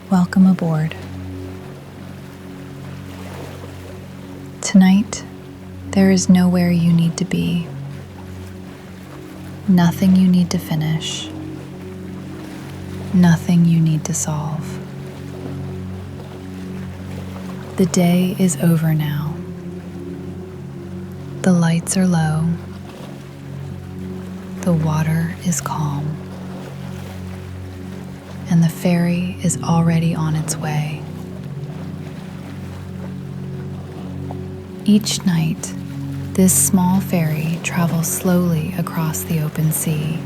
Welcome aboard. Tonight, there is nowhere you need to be, nothing you need to finish, nothing you need to solve. The day is over now. The lights are low. The water is calm. And the ferry is already on its way. Each night, this small ferry travels slowly across the open sea,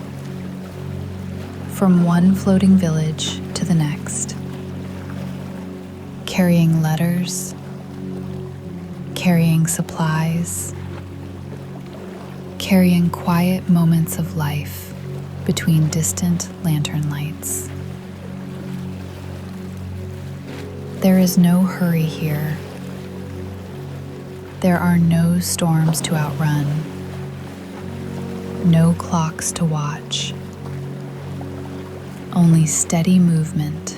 from one floating village to the next, carrying letters, carrying supplies, carrying quiet moments of life between distant lantern lights. There is no hurry here. There are no storms to outrun, no clocks to watch, only steady movement,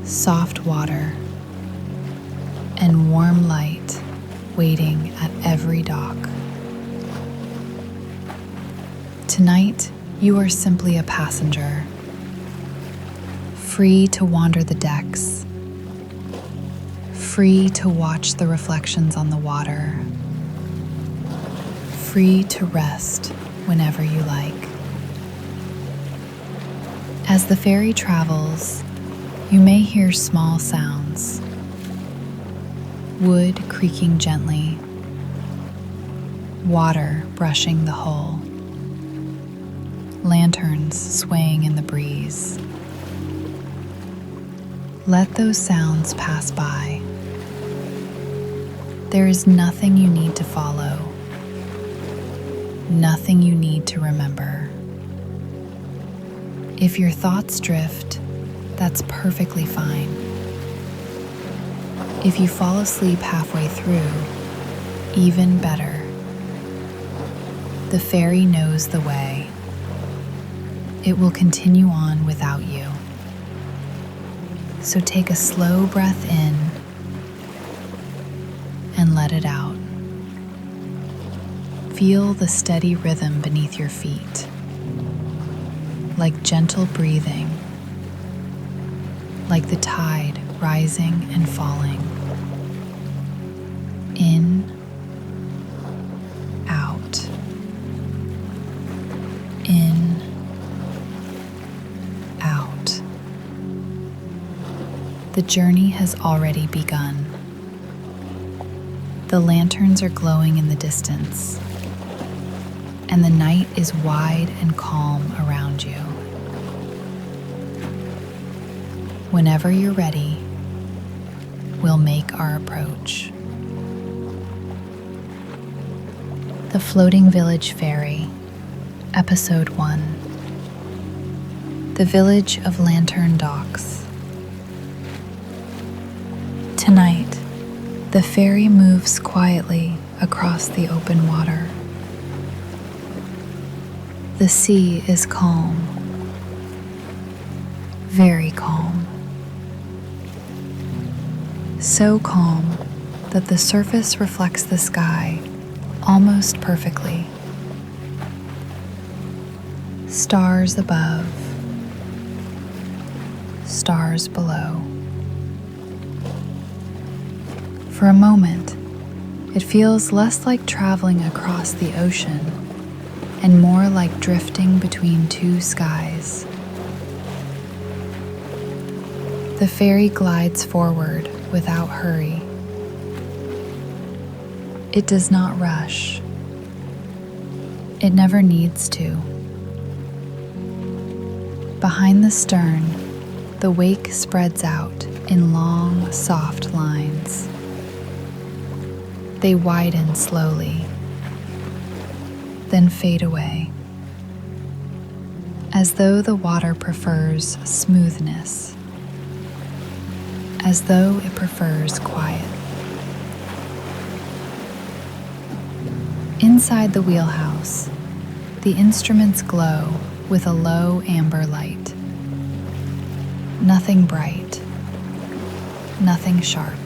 soft water, and warm light waiting at every dock. Tonight, you are simply a passenger, free to wander the decks, free to watch the reflections on the water, free to rest whenever you like. As the ferry travels, you may hear small sounds: wood creaking gently, water brushing the hull, lanterns swaying in the breeze. Let those sounds pass by. There is nothing you need to follow, nothing you need to remember. If your thoughts drift, that's perfectly fine. If you fall asleep halfway through, even better. The ferry knows the way. It will continue on without you. So take a slow breath in and let it out. Feel the steady rhythm beneath your feet, like gentle breathing, like the tide rising and falling. In, out, in, out. The journey has already begun. The lanterns are glowing in the distance, and the night is wide and calm around you. Whenever you're ready, we'll make our approach. The Floating Village Ferry, Episode 1. The Village of Lantern Docks. Tonight, the ferry moves quietly across the open water. The sea is calm, very calm. So calm that the surface reflects the sky almost perfectly. Stars above, stars below. For a moment, it feels less like traveling across the ocean and more like drifting between two skies. The ferry glides forward without hurry. It does not rush. It never needs to. Behind the stern, the wake spreads out in long, soft lines. They widen slowly, then fade away, as though the water prefers smoothness, as though it prefers quiet. Inside the wheelhouse, the instruments glow with a low amber light. Nothing bright, nothing sharp.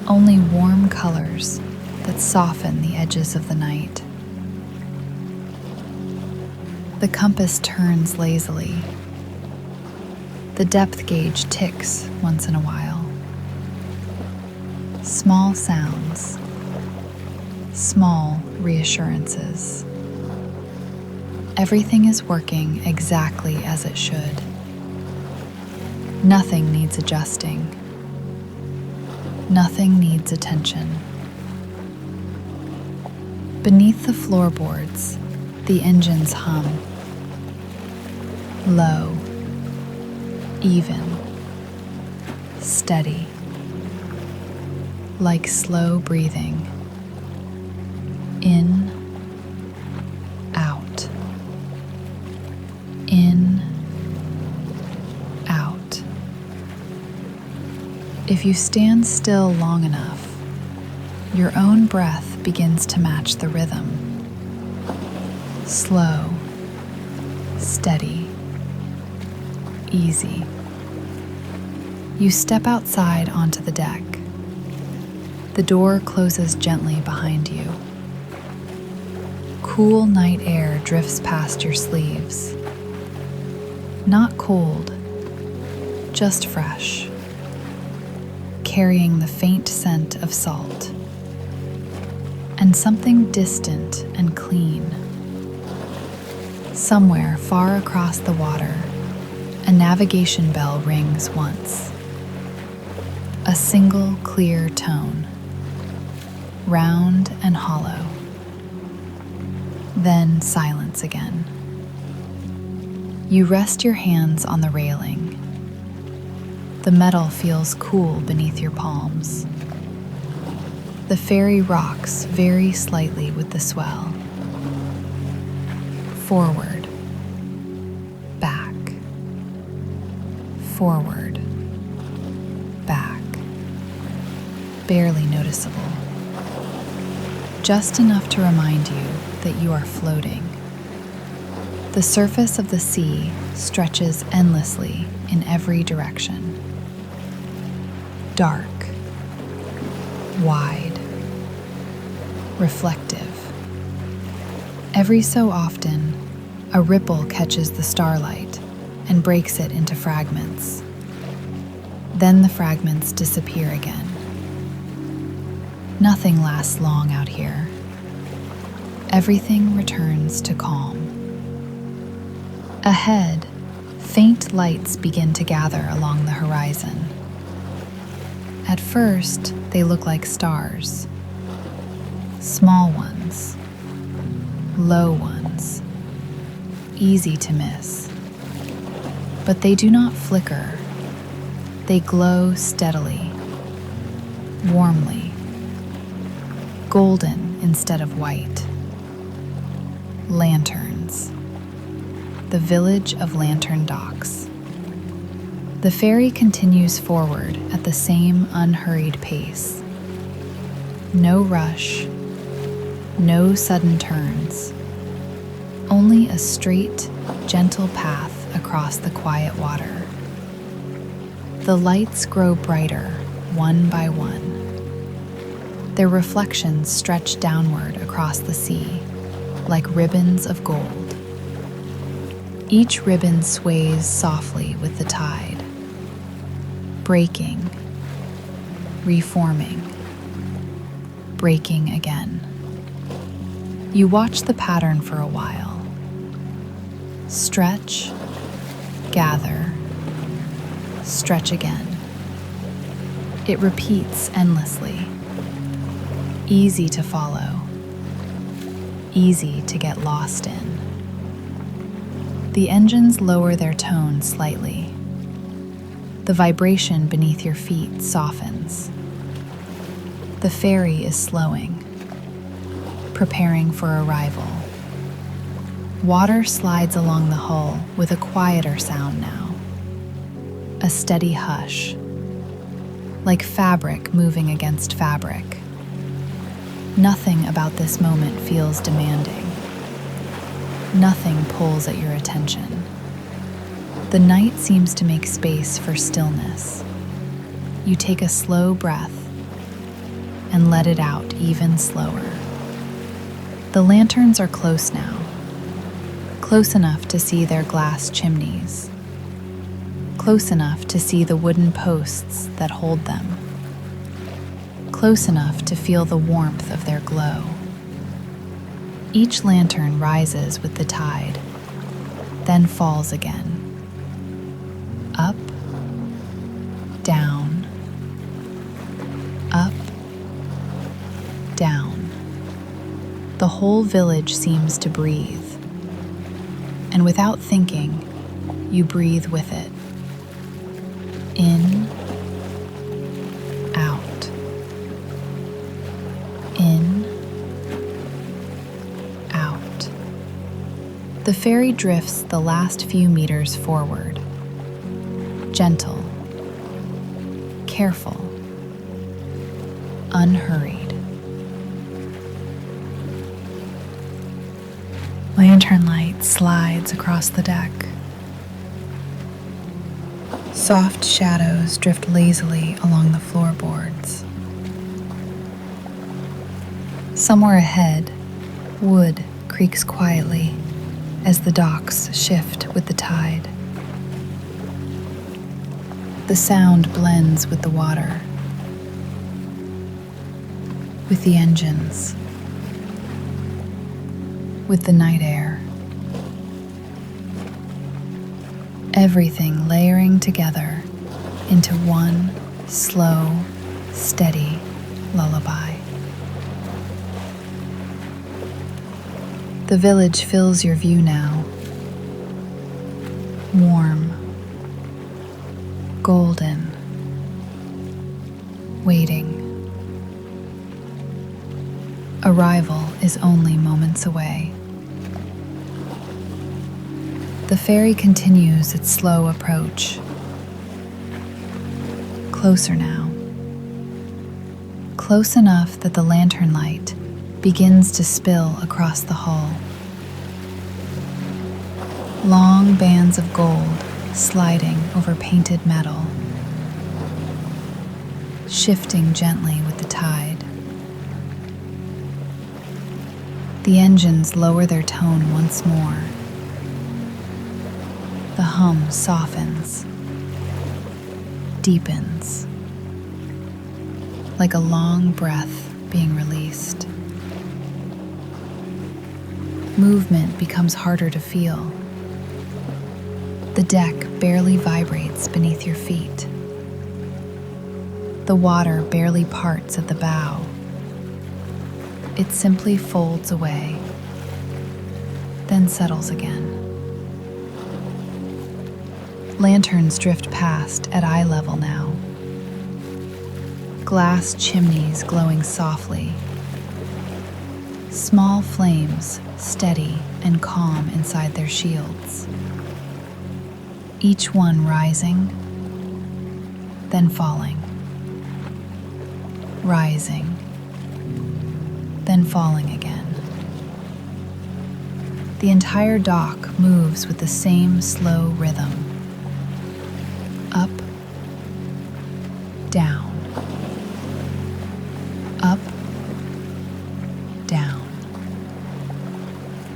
Only warm colors that soften the edges of the night. The compass turns lazily. The depth gauge ticks once in a while. Small sounds, small reassurances. Everything is working exactly as it should. Nothing needs adjusting. Nothing needs attention. Beneath the floorboards, the engines hum. Low, even, steady, like slow breathing. In, out, in, out. If you stand still long enough, your own breath begins to match the rhythm. Slow, steady, easy. You step outside onto the deck. The door closes gently behind you. Cool night air drifts past your sleeves. Not cold, just fresh, carrying the faint scent of salt and something distant and clean. Somewhere far across the water, a navigation bell rings once. A single clear tone, round and hollow. Then silence again. You rest your hands on the railing. The metal feels cool beneath your palms. The ferry rocks very slightly with the swell. Forward, back, forward, back. Barely noticeable. Just enough to remind you that you are floating. The surface of the sea stretches endlessly in every direction. Dark, wide, reflective. Every so often, a ripple catches the starlight and breaks it into fragments. Then the fragments disappear again. Nothing lasts long out here. Everything returns to calm. Ahead, faint lights begin to gather along the horizon. At first, they look like stars. Small ones, low ones, easy to miss. But they do not flicker. They glow steadily, warmly, golden instead of white. Lanterns. The village of Lantern Docks. The ferry continues forward at the same unhurried pace. No rush, no sudden turns. Only a straight, gentle path across the quiet water. The lights grow brighter, one by one. Their reflections stretch downward across the sea, like ribbons of gold. Each ribbon sways softly with the tide, breaking, reforming, breaking again. You watch the pattern for a while. Stretch, gather, stretch again. It repeats endlessly. Easy to follow, easy to get lost in. The engines lower their tone slightly. The vibration beneath your feet softens. The ferry is slowing, preparing for arrival. Water slides along the hull with a quieter sound now. A steady hush, like fabric moving against fabric. Nothing about this moment feels demanding. Nothing pulls at your attention. The The night seems to make space for stillness. You take a slow breath and let it out even slower. The lanterns are close now, close enough to see their glass chimneys, close enough to see the wooden posts that hold them, close enough to feel the warmth of their glow. Each lantern rises with the tide, then falls again. Up, down, up, down. The whole village seems to breathe, and without thinking, you breathe with it. In, out, in, out. The ferry drifts the last few meters forward. Gentle, careful, unhurried. Lantern light slides across the deck. Soft shadows drift lazily along the floorboards. Somewhere ahead, wood creaks quietly as the docks shift with the tide. The sound blends with the water, with the engines, with the night air. Everything layering together into one slow, steady lullaby. The village fills your view now, warm, golden, waiting. Arrival is only moments away. The ferry continues its slow approach. Closer now. Close enough that the lantern light begins to spill across the hull. Long bands of gold sliding over painted metal, shifting gently with the tide. The engines lower their tone once more. The hum softens, deepens, like a long breath being released. Movement becomes harder to feel. The deck barely vibrates beneath your feet. The water barely parts at the bow. It simply folds away, then settles again. Lanterns drift past at eye level now. Glass chimneys glowing softly. Small flames steady and calm inside their shields. Each one rising, then falling. Rising, then falling again. The entire dock moves with the same slow rhythm. Up, down, up, down.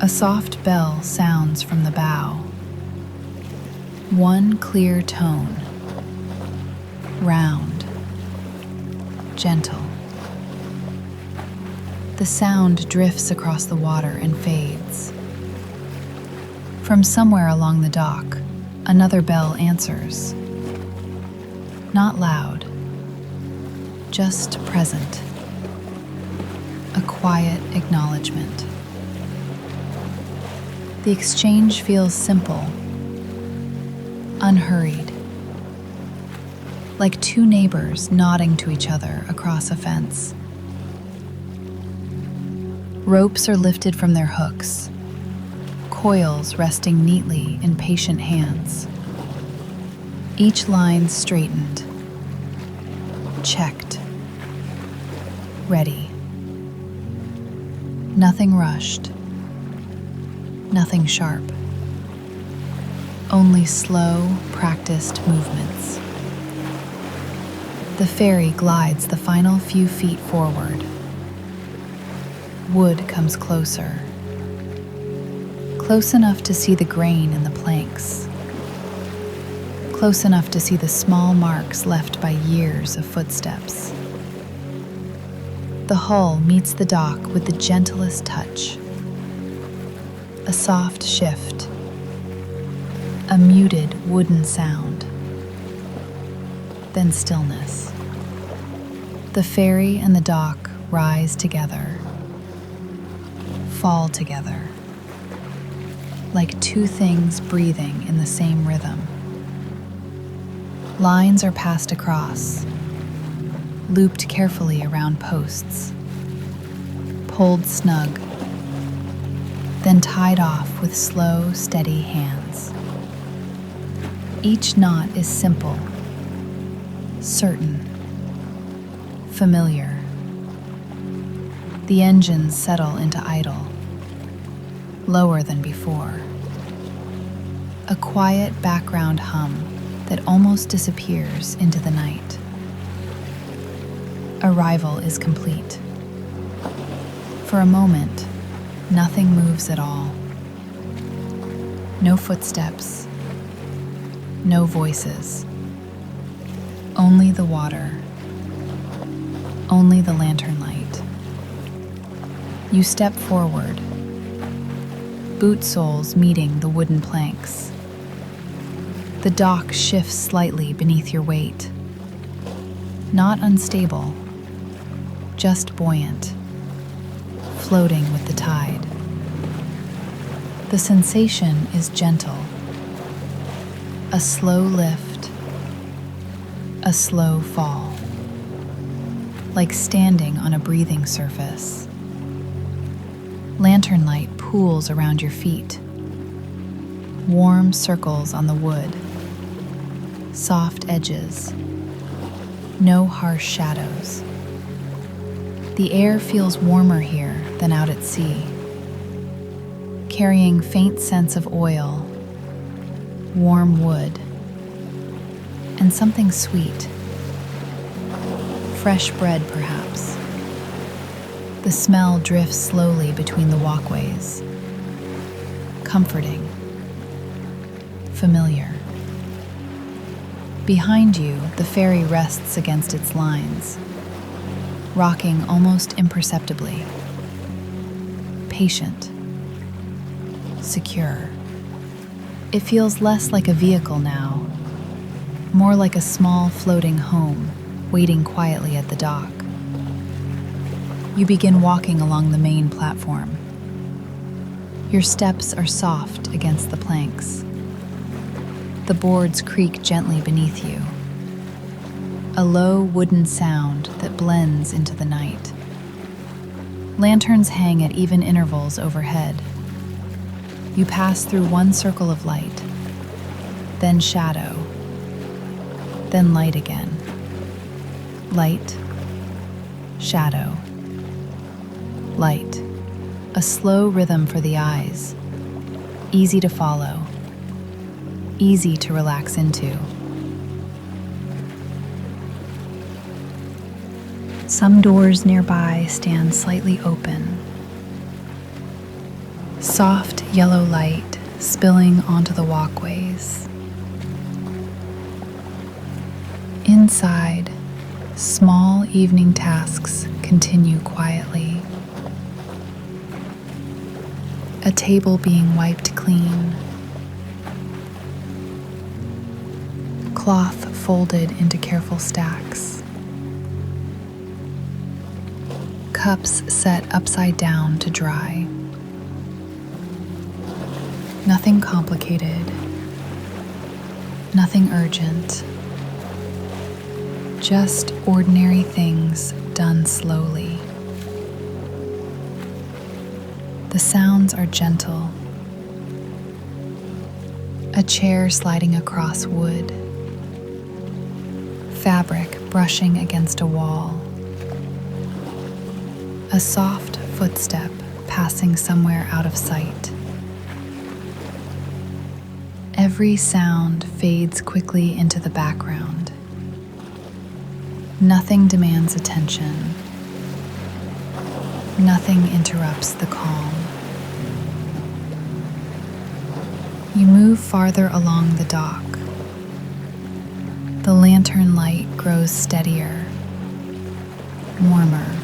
A soft bell sounds from the bow. One clear tone, round, gentle. The sound drifts across the water and fades. From somewhere along the dock, another bell answers. Not loud, just present. A quiet acknowledgement. The exchange feels simple, unhurried, like two neighbors nodding to each other across a fence. Ropes are lifted from their hooks, coils resting neatly in patient hands. Each line straightened, checked, ready. Nothing rushed, nothing sharp. only slow, practiced movements. The ferry glides the final few feet forward. Wood comes closer. Close enough to see the grain in the planks. Close enough to see the small marks left by years of footsteps. The hull meets the dock with the gentlest touch. A soft shift. A muted wooden sound. Then stillness. The ferry and the dock rise together. Fall together. Like two things breathing in the same rhythm. Lines are passed across, looped carefully around posts, pulled snug, then tied off with slow, steady hands. Each knot is simple, certain, familiar. The engines settle into idle, lower than before. A quiet background hum that almost disappears into the night. Arrival is complete. For a moment, nothing moves at all. No footsteps, no voices. Only the water, only the lantern light. You step forward, boot soles meeting the wooden planks. The dock shifts slightly beneath your weight. Not unstable, just buoyant, floating with the tide. The sensation is gentle. A slow lift, a slow fall, like standing on a breathing surface. Lantern light pools around your feet. Warm circles on the wood. Soft edges. No harsh shadows. The air feels warmer here than out at sea, carrying faint scents of oil, warm wood, and something sweet. Fresh bread, perhaps. The smell drifts slowly between the walkways. Comforting. Familiar. Behind you, the ferry rests against its lines, rocking almost imperceptibly. Patient. Secure. It feels less like a vehicle now, more like a small floating home waiting quietly at the dock. You begin walking along the main platform. Your steps are soft against the planks. The boards creak gently beneath you. A low wooden sound that blends into the night. Lanterns hang at even intervals overhead. You pass through one circle of light, then shadow, then light again. Light, shadow, light. A slow rhythm for the eyes, easy to follow, easy to relax into. Some doors nearby stand slightly open. Soft yellow light spilling onto the walkways. Inside, small evening tasks continue quietly. A table being wiped clean. Cloth folded into careful stacks. Cups set upside down to dry. Nothing complicated. Nothing urgent. Just ordinary things done slowly. The sounds are gentle. A chair sliding across wood. Fabric brushing against a wall. A soft footstep passing somewhere out of sight. Every sound fades quickly into the background. Nothing demands attention. Nothing interrupts the calm. You move farther along the dock. The lantern light grows steadier, warmer,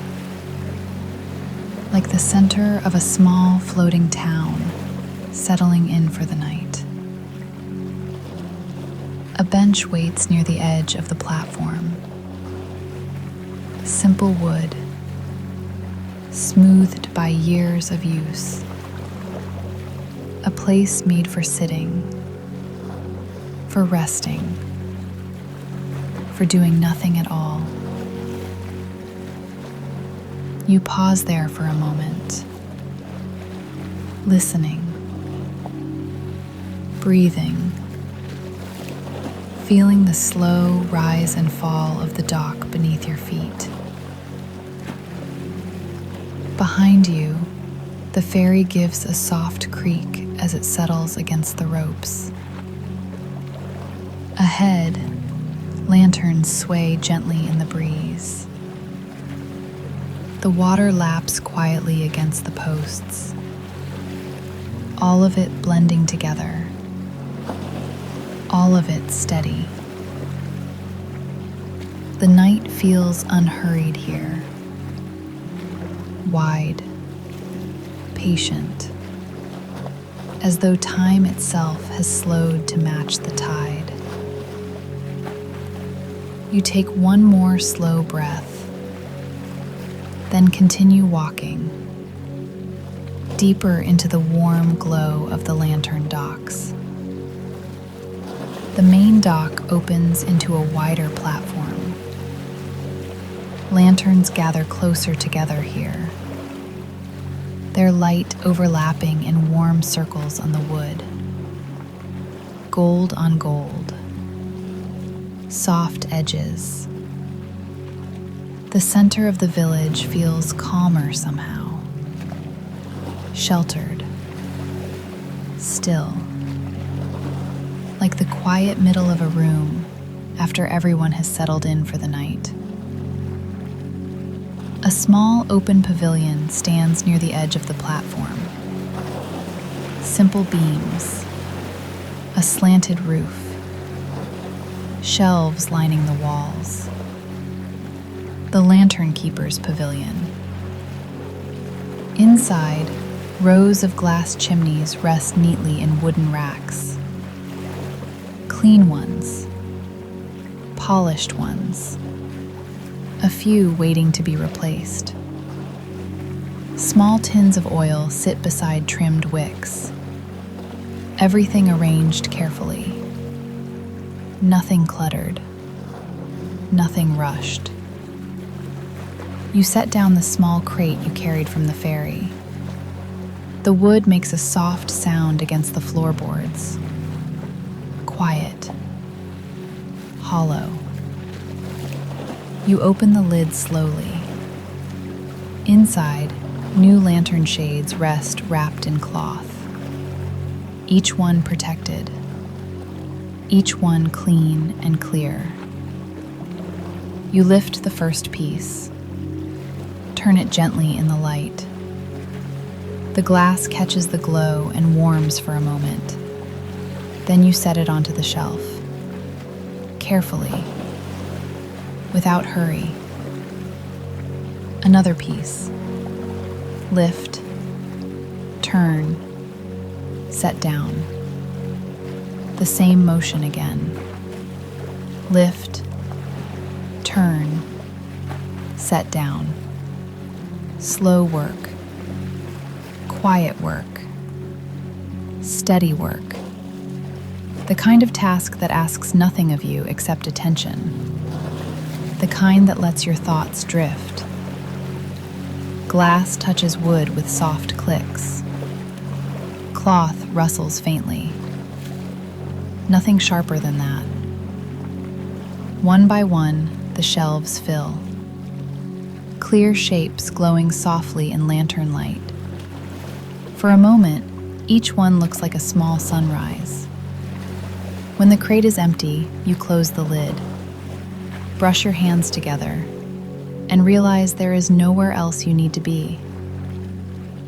like the center of a small floating town settling in for the night. A bench waits near the edge of the platform. Simple wood, smoothed by years of use. A place made for sitting, for resting, for doing nothing at all. You pause there for a moment, listening, breathing, feeling the slow rise and fall of the dock beneath your feet. Behind you, the ferry gives a soft creak as it settles against the ropes. Ahead, lanterns sway gently in the breeze. The water laps quietly against the posts, all of it blending together, all of it steady. The night feels unhurried here, wide, patient, as though time itself has slowed to match the tide. You take one more slow breath, then continue walking, deeper into the warm glow of the lantern docks. The main dock opens into a wider platform. Lanterns gather closer together here, their light overlapping in warm circles on the wood. Gold on gold, soft edges. The center of the village feels calmer somehow, sheltered, still, like the quiet middle of a room after everyone has settled in for the night. A small open pavilion stands near the edge of the platform. Simple beams, a slanted roof, shelves lining the walls. The Lantern Keeper's Pavilion. Inside, rows of glass chimneys rest neatly in wooden racks. Clean ones, polished ones, a few waiting to be replaced. Small tins of oil sit beside trimmed wicks, everything arranged carefully. Nothing cluttered, nothing rushed. You set down the small crate you carried from the ferry. The wood makes a soft sound against the floorboards. Quiet, hollow. You open the lid slowly. Inside, new lantern shades rest wrapped in cloth. Each one protected. Each one clean and clear. You lift the first piece. Turn it gently in the light. The glass catches the glow and warms for a moment. Then you set it onto the shelf. Carefully, without hurry. Another piece. Lift, turn, set down. The same motion again. Lift, turn, set down. Slow work, quiet work, steady work. The kind of task that asks nothing of you except attention. The kind that lets your thoughts drift. Glass touches wood with soft clicks. Cloth rustles faintly. Nothing sharper than that. One by one, the shelves fill. Clear shapes glowing softly in lantern light. For a moment, each one looks like a small sunrise. When the crate is empty, you close the lid, brush your hands together, and realize there is nowhere else you need to be.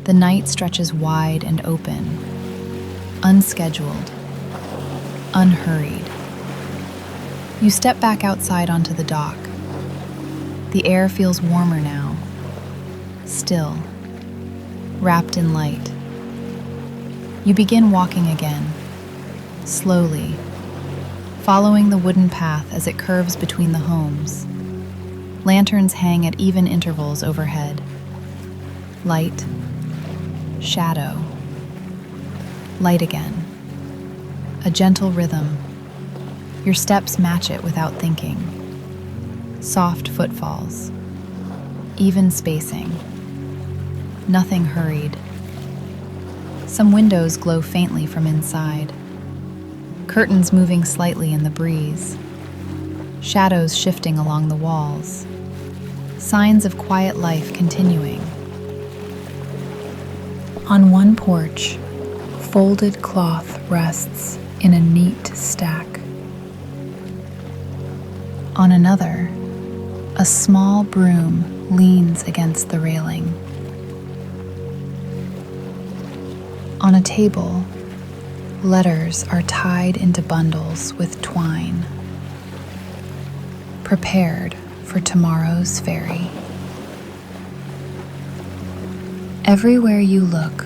The night stretches wide and open, unscheduled, unhurried. You step back outside onto the dock. The air feels warmer now, still, wrapped in light. You begin walking again, slowly, following the wooden path as it curves between the homes. Lanterns hang at even intervals overhead. Light, shadow, light again. A gentle rhythm. Your steps match it without thinking. Soft footfalls, even spacing. Nothing hurried. Some windows glow faintly from inside. Curtains moving slightly in the breeze. Shadows shifting along the walls. Signs of quiet life continuing. On one porch, folded cloth rests in a neat stack. On another, a small broom leans against the railing. On a table, letters are tied into bundles with twine, prepared for tomorrow's ferry. Everywhere you look,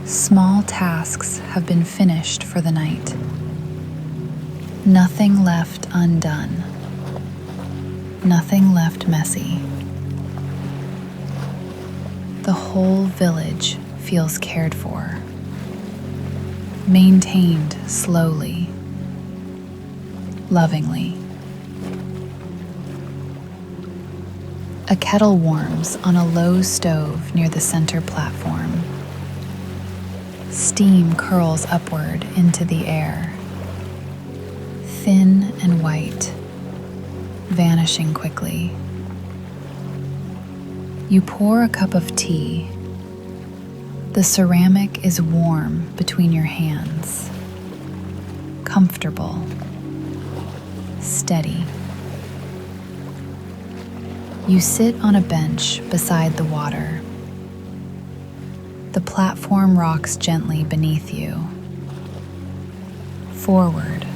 small tasks have been finished for the night. Nothing left undone. Nothing left messy. The whole village feels cared for, maintained slowly, lovingly. A kettle warms on a low stove near the center platform. Steam curls upward into the air, thin and white, vanishing quickly. You pour a cup of tea. The ceramic is warm between your hands, comfortable, steady. You sit on a bench beside the water. The platform rocks gently beneath you. Forward,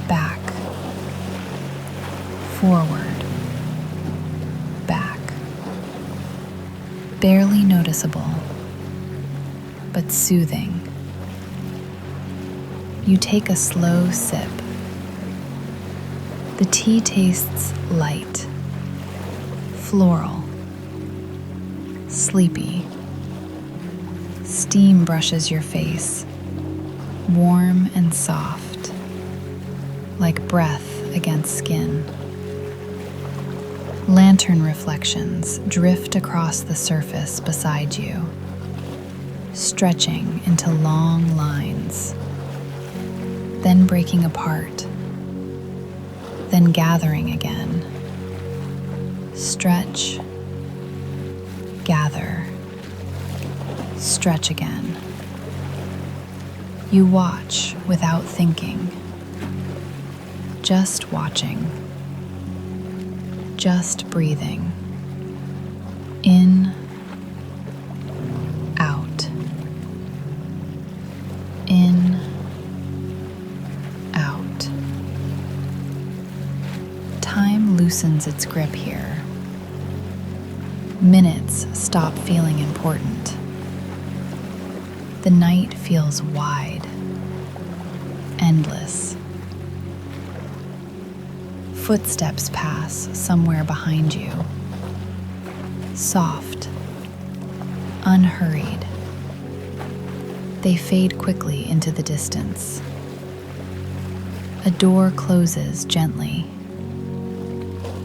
back, forward, back. Barely noticeable, but soothing. You take a slow sip. The tea tastes light, floral, sleepy. Steam brushes your face, warm and soft, like breath against skin. Lantern reflections drift across the surface beside you, stretching into long lines, then breaking apart, then gathering again. Stretch, gather, stretch again. You watch without thinking, just watching, just breathing. In, out, in, out. Time loosens its grip here. Minutes stop feeling important. The night feels wide, endless. Footsteps pass somewhere behind you. Soft, unhurried. They fade quickly into the distance. A door closes gently.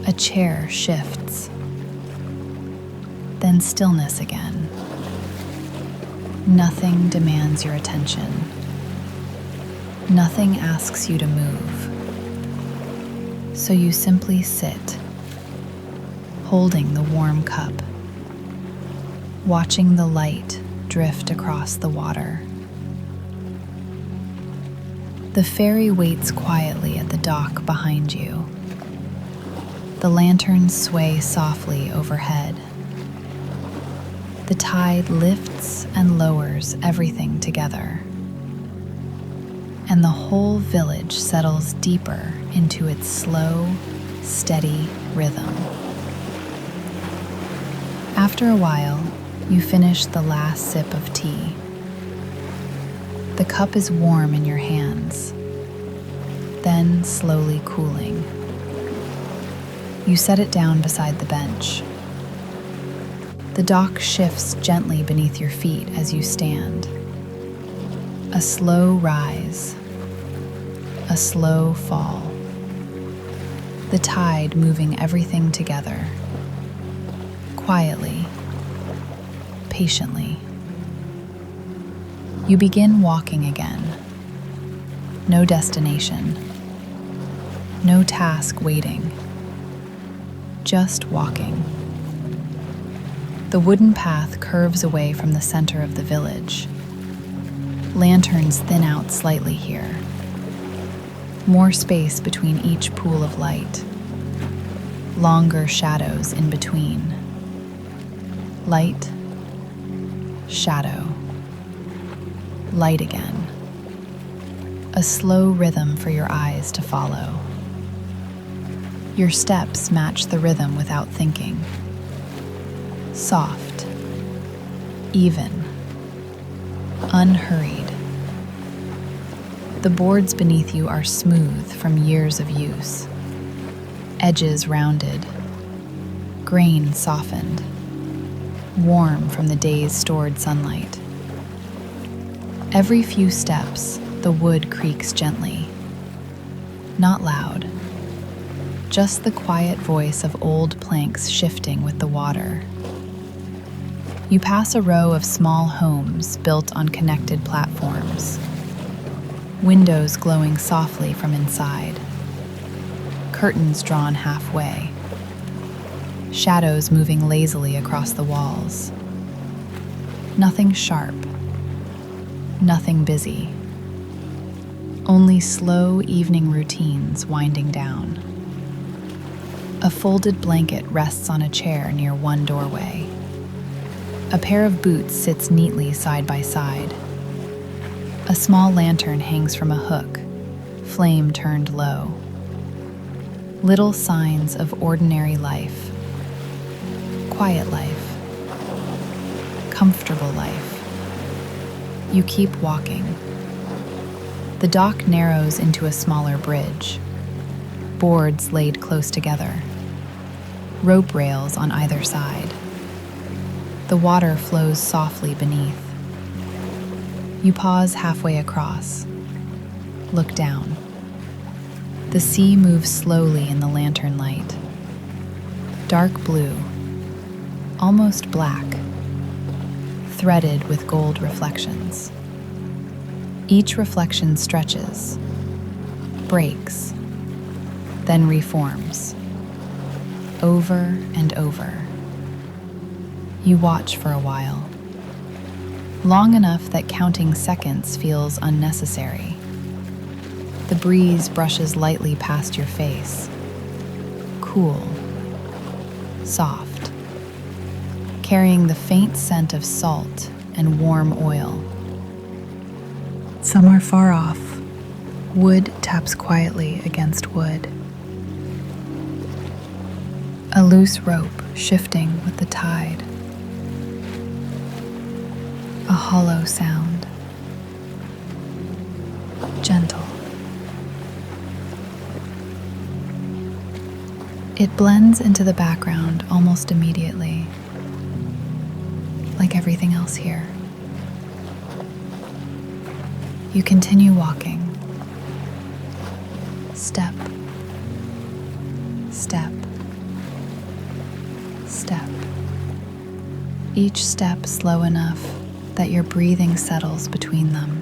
A chair shifts. Then stillness again. Nothing demands your attention. Nothing asks you to move. So you simply sit, holding the warm cup, watching the light drift across the water. The ferry waits quietly at the dock behind you. The lanterns sway softly overhead. The tide lifts and lowers everything together, and the whole village settles deeper into its slow, steady rhythm. After a while, you finish the last sip of tea. The cup is warm in your hands, then slowly cooling. You set it down beside the bench. The dock shifts gently beneath your feet as you stand. A slow rise, a slow fall. The tide moving everything together, quietly, patiently. You begin walking again. No destination, no task waiting, just walking. The wooden path curves away from the center of the village. Lanterns thin out slightly here. More space between each pool of light. Longer shadows in between. Light, shadow, light again. A slow rhythm for your eyes to follow. Your steps match the rhythm without thinking. Soft, even, unhurried. The boards beneath you are smooth from years of use. Edges rounded, grain softened, warm from the day's stored sunlight. Every few steps, the wood creaks gently. Not loud, just the quiet voice of old planks shifting with the water. You pass a row of small homes built on connected platforms. Windows glowing softly from inside. Curtains drawn halfway. Shadows moving lazily across the walls. Nothing sharp. Nothing busy. Only slow evening routines winding down. A folded blanket rests on a chair near one doorway. A pair of boots sits neatly side by side. A small lantern hangs from a hook, flame turned low. Little signs of ordinary life. Quiet life. Comfortable life. You keep walking. The dock narrows into a smaller bridge. Boards laid close together. Rope rails on either side. The water flows softly beneath. You pause halfway across. Look down. The sea moves slowly in the lantern light. Dark blue, almost black, threaded with gold reflections. Each reflection stretches, breaks, then reforms, over and over. You watch for a while, long enough that counting seconds feels unnecessary. The breeze brushes lightly past your face, cool, soft, carrying the faint scent of salt and warm oil. Somewhere far off, wood taps quietly against wood. A loose rope shifting with the tide. A hollow sound. Gentle. It blends into the background almost immediately, like everything else here. You continue walking. Step, step, step. Each step slow enough that your breathing settles between them.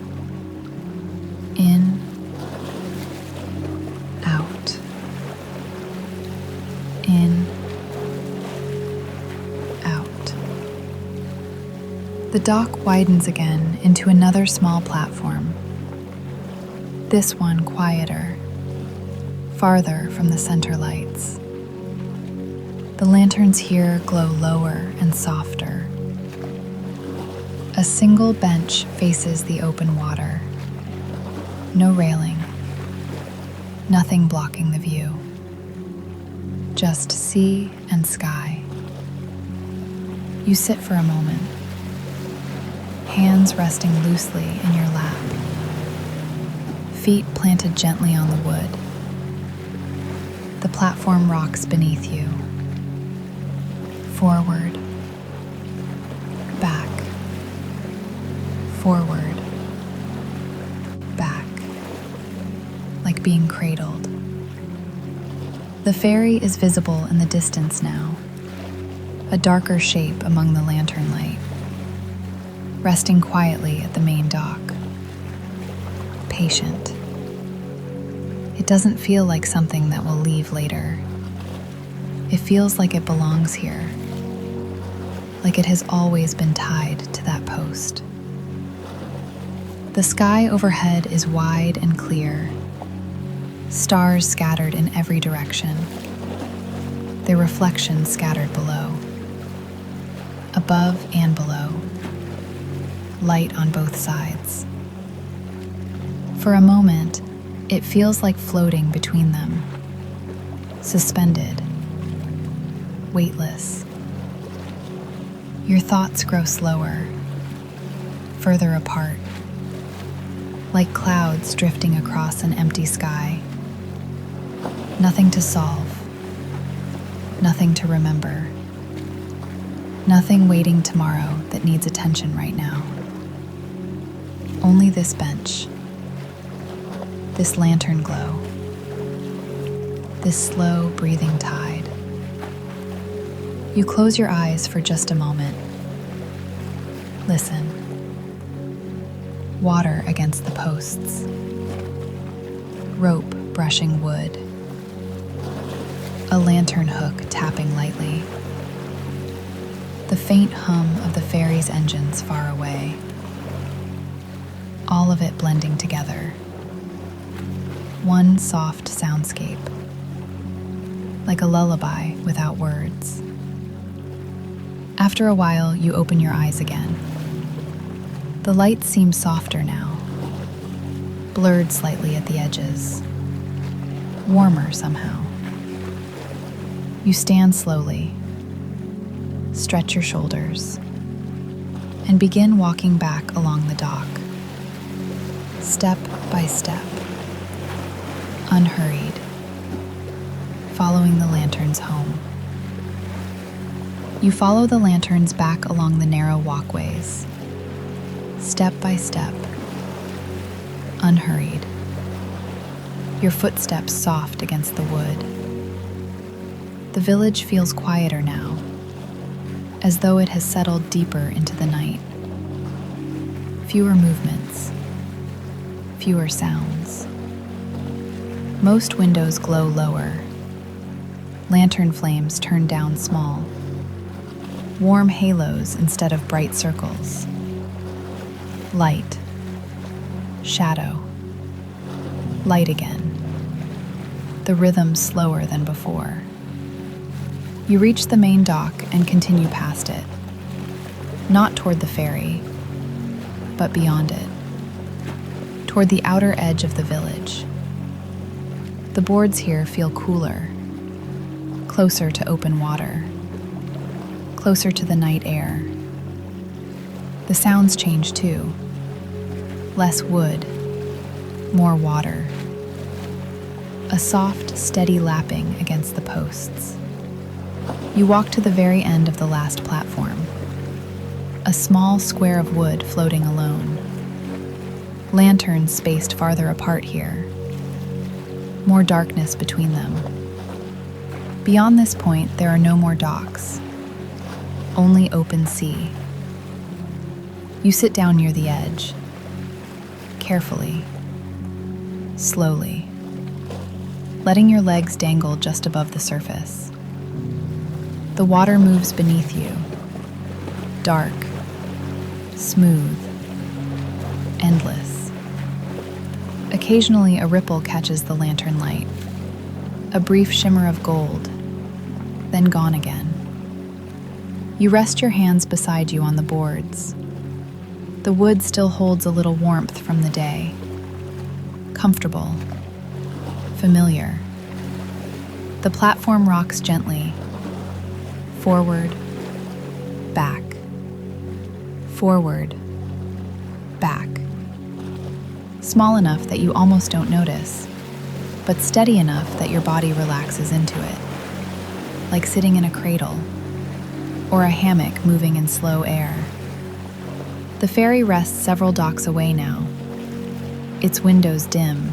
In, out. In, out. The dock widens again into another small platform. This one quieter, farther from the center lights. The lanterns here glow lower and softer. A single bench faces the open water. No railing, nothing blocking the view. Just sea and sky. You sit for a moment, hands resting loosely in your lap, feet planted gently on the wood. The platform rocks beneath you. Forward, back, forward, back, like being cradled. The ferry is visible in the distance now, a darker shape among the lantern light, resting quietly at the main dock. Patient. It doesn't feel like something that will leave later. It feels like it belongs here, like it has always been tied to that post. The sky overhead is wide and clear, stars scattered in every direction, their reflections scattered below, above and below, light on both sides. For a moment, it feels like floating between them, suspended, weightless. Your thoughts grow slower, further apart, like clouds drifting across an empty sky. Nothing to solve, nothing to remember, nothing waiting tomorrow that needs attention right now. Only this bench, this lantern glow, this slow breathing tide. You close your eyes for just a moment. Listen. Water against the posts. Rope brushing wood. A lantern hook tapping lightly. The faint hum of the ferry's engines far away. All of it blending together. One soft soundscape. Like a lullaby without words. After a while, you open your eyes again. The light seems softer now, blurred slightly at the edges, warmer somehow. You stand slowly, stretch your shoulders, and begin walking back along the dock, step by step, unhurried, following the lanterns home. You follow the lanterns back along the narrow walkways, step by step, unhurried, your footsteps soft against the wood. The village feels quieter now, as though it has settled deeper into the night. Fewer movements, fewer sounds. Most windows glow lower, lantern flames turn down small, warm halos instead of bright circles. Light, shadow, light again, the rhythm slower than before. You reach the main dock and continue past it, not toward the ferry, but beyond it, toward the outer edge of the village. The boards here feel cooler, closer to open water, closer to the night air. The sounds change too. Less wood, more water. A soft, steady lapping against the posts. You walk to the very end of the last platform. A small square of wood floating alone. Lanterns spaced farther apart here. More darkness between them. Beyond this point, there are no more docks. Only open sea. You sit down near the edge. Carefully. Slowly. Letting your legs dangle just above the surface. The water moves beneath you. Dark. Smooth. Endless. Occasionally, a ripple catches the lantern light, a brief shimmer of gold, then gone again. You rest your hands beside you on the boards. The wood still holds a little warmth from the day. Comfortable, familiar. The platform rocks gently, forward, back, forward, back. Small enough that you almost don't notice, but steady enough that your body relaxes into it, like sitting in a cradle or a hammock moving in slow air. The ferry rests several docks away now, its windows dim,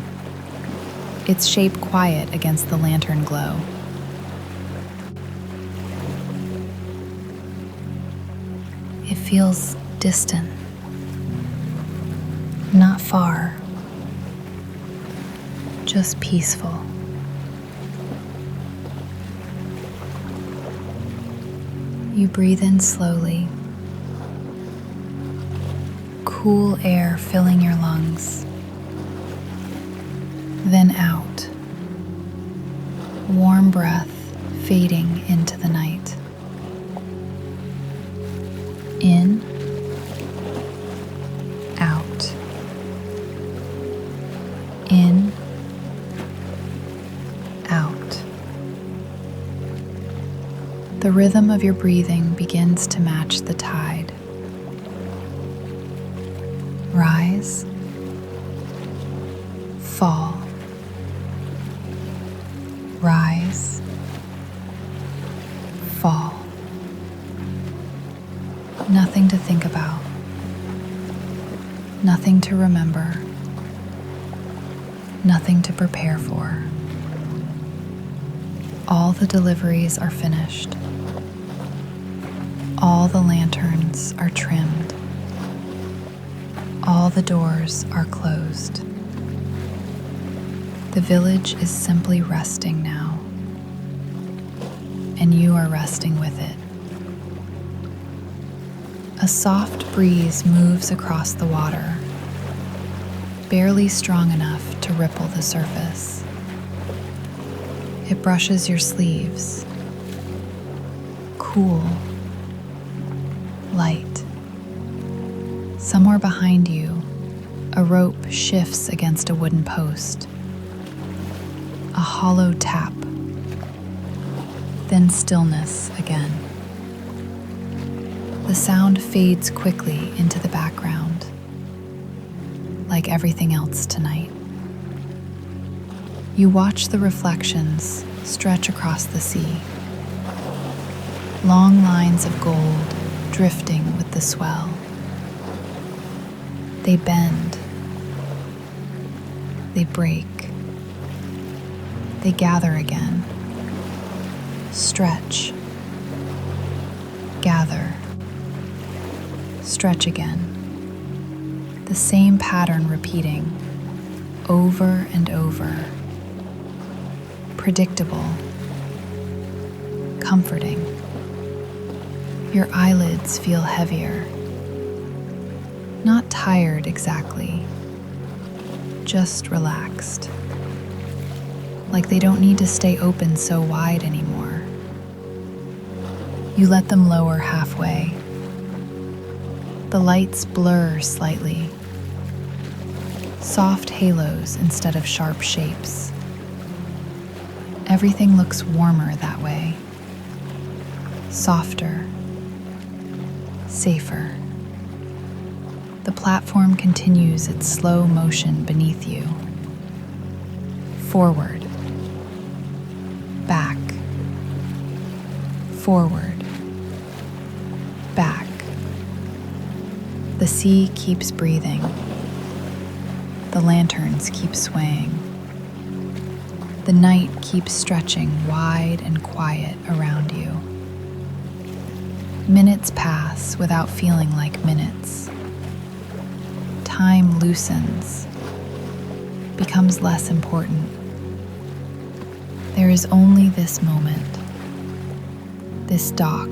its shape quiet against the lantern glow. It feels distant, not far, just peaceful. You breathe in slowly, cool air filling your lungs, then out, warm breath fading into the night. In, out, in, out. The rhythm of your breathing begins to match the tide. Rise, fall, rise, fall. Nothing to think about, nothing to remember, nothing to prepare for. All the deliveries are finished. All the lanterns are trimmed. All the doors are closed. The village is simply resting now, and you are resting with it. A soft breeze moves across the water, barely strong enough to ripple the surface. It brushes your sleeves, cool, light. Somewhere behind you, a rope shifts against a wooden post. A hollow tap, then stillness again. The sound fades quickly into the background, like everything else tonight. You watch the reflections stretch across the sea, long lines of gold drifting with the swell. They bend, they break, they gather again, stretch, gather, stretch again. The same pattern repeating over and over. Predictable, comforting. Your eyelids feel heavier. Not tired exactly, just relaxed. Like they don't need to stay open so wide anymore. You let them lower halfway. The lights blur slightly. Soft halos instead of sharp shapes. Everything looks warmer that way. Softer. Safer. The platform continues its slow motion beneath you. Forward. Back. Forward. Back. The sea keeps breathing. The lanterns keep swaying. The night keeps stretching wide and quiet around you. Minutes pass without feeling like minutes. Time loosens, becomes less important. There is only this moment, this dock,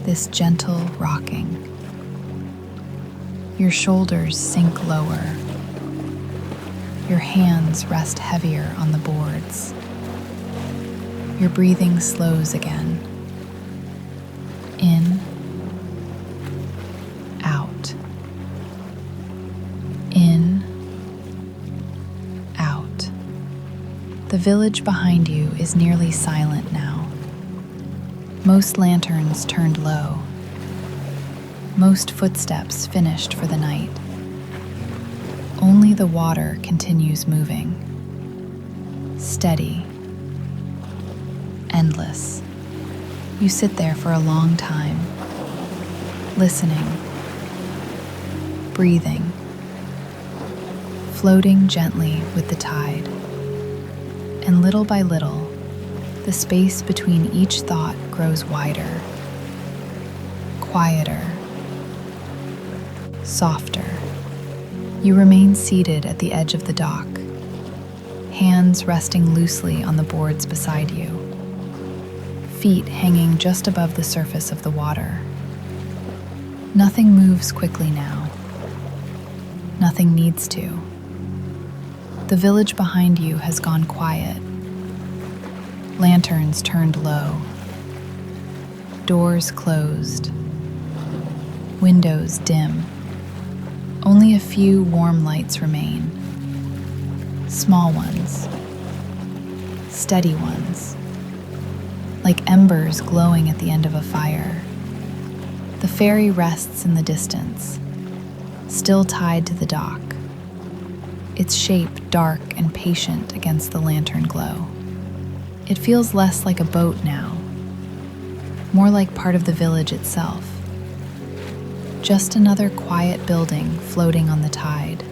this gentle rocking. Your shoulders sink lower. Your hands rest heavier on the boards. Your breathing slows again. In, out. In, out. The village behind you is nearly silent now. Most lanterns turned low. Most footsteps finished for the night. Only the water continues moving. Steady. Endless. You sit there for a long time, listening, breathing, floating gently with the tide. And little by little, the space between each thought grows wider, quieter, softer. You remain seated at the edge of the dock, hands resting loosely on the boards beside you, feet hanging just above the surface of the water. Nothing moves quickly now. Nothing needs to. The village behind you has gone quiet. Lanterns turned low. Doors closed. Windows dim. Only a few warm lights remain. Small ones. Steady ones. Like embers glowing at the end of a fire. The ferry rests in the distance, still tied to the dock, its shape dark and patient against the lantern glow. It feels less like a boat now, more like part of the village itself. Just another quiet building floating on the tide.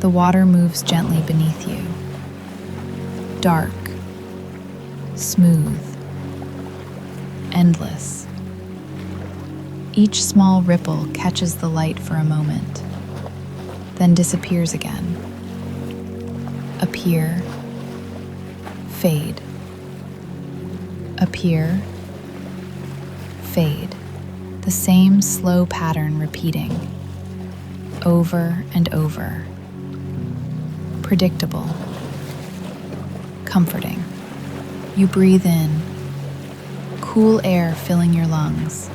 The water moves gently beneath you. Dark, smooth, endless. Each small ripple catches the light for a moment, then disappears again. Appear, fade. Appear, fade. The same slow pattern repeating, over and over. Predictable, comforting. You breathe in, cool air filling your lungs.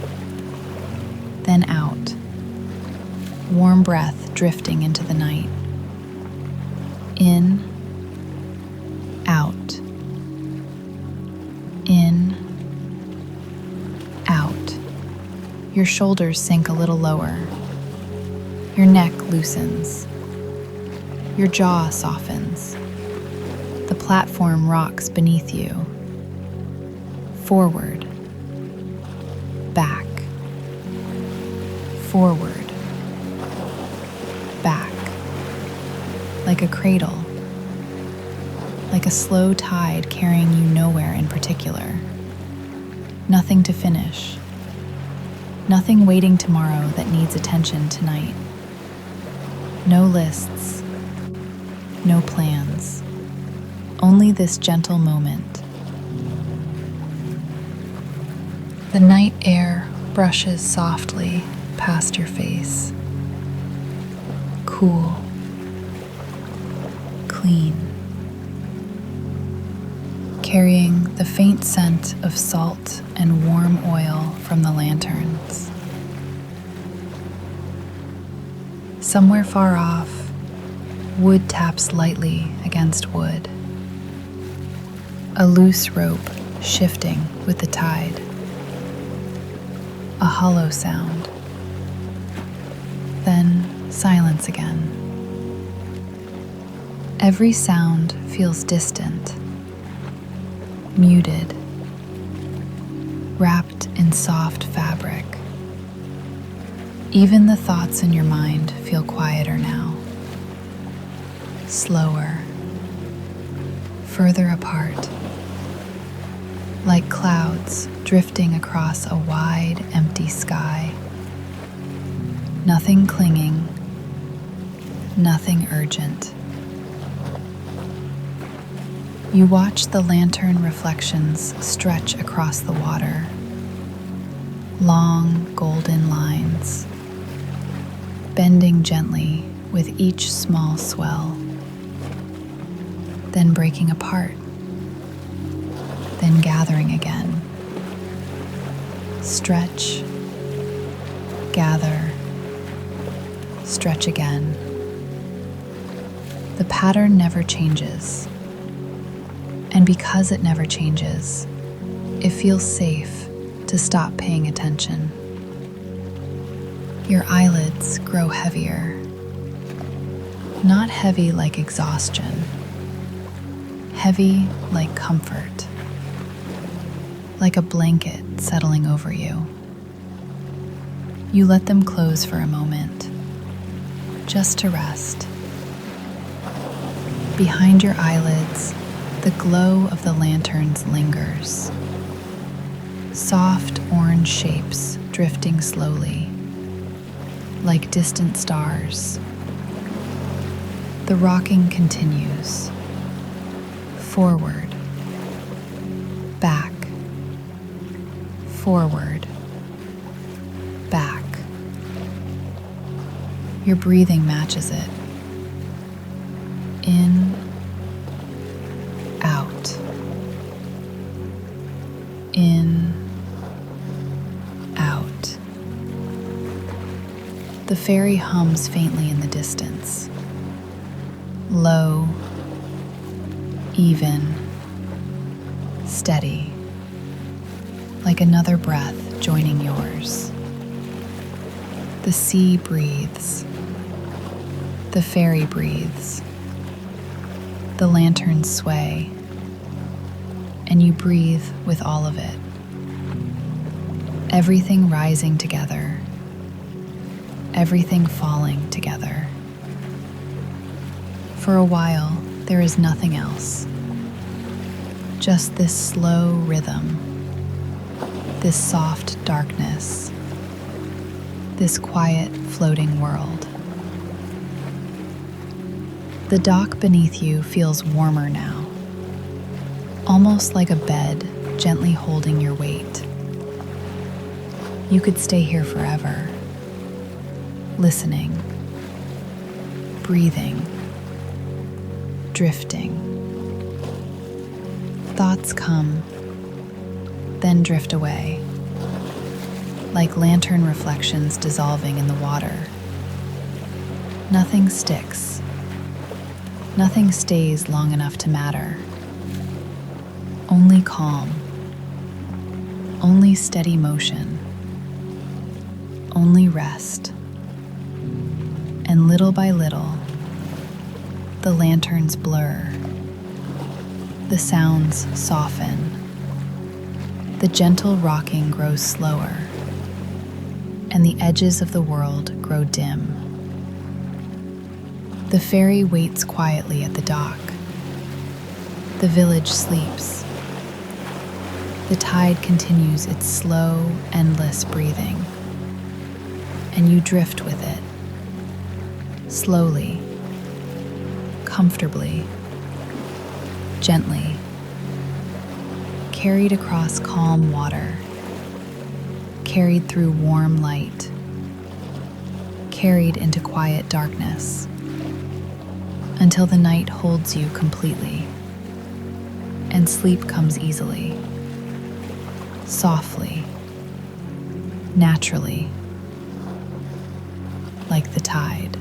Then out, warm breath drifting into the night. In, out. In, out. Your shoulders sink a little lower. Your neck loosens. Your jaw softens. The platform rocks beneath you. Forward, back. Forward, back, like a cradle, like a slow tide carrying you nowhere in particular. Nothing to finish, nothing waiting tomorrow that needs attention tonight. No lists, no plans, only this gentle moment. The night air brushes softly past your face. Cool, clean, carrying the faint scent of salt and warm oil from the lanterns. Somewhere far off, wood taps lightly against wood. A loose rope shifting with the tide. A hollow sound. Then silence again. Every sound feels distant, muted, wrapped in soft fabric. Even the thoughts in your mind feel quieter now, slower, further apart, like clouds drifting across a wide, empty sky. Nothing clinging, nothing urgent. You watch the lantern reflections stretch across the water, long golden lines, bending gently with each small swell. then breaking apart, then gathering again. Stretch, gather, stretch again. The pattern never changes. And because it never changes, it feels safe to stop paying attention. Your eyelids grow heavier. Not heavy like exhaustion, heavy like comfort, like a blanket settling over you. You let them close for a moment, just to rest. Behind your eyelids, the glow of the lanterns lingers. Soft orange shapes drifting slowly, like distant stars. The rocking continues. Forward, back, forward, back. Your breathing matches it. In, out, in, out. The ferry hums faintly in the distance. Low, even, steady, like another breath joining yours. The sea breathes. The ferry breathes. The lanterns sway, and you breathe with all of it. Everything rising together, everything falling together. For a while, there is nothing else. Just this slow rhythm, this soft darkness, this quiet floating world. The dock beneath you feels warmer now, almost like a bed gently holding your weight. You could stay here forever, listening, breathing, drifting. Thoughts come, then drift away, like lantern reflections dissolving in the water. Nothing sticks. Nothing stays long enough to matter. Only calm. Only steady motion. Only rest. And little by little, the lanterns blur. The sounds soften. The gentle rocking grows slower, and the edges of the world grow dim. The ferry waits quietly at the dock. The village sleeps. The tide continues its slow, endless breathing, and you drift with it, slowly, comfortably, gently, carried across calm water, carried through warm light, carried into quiet darkness, until the night holds you completely, and sleep comes easily, softly, naturally, like the tide.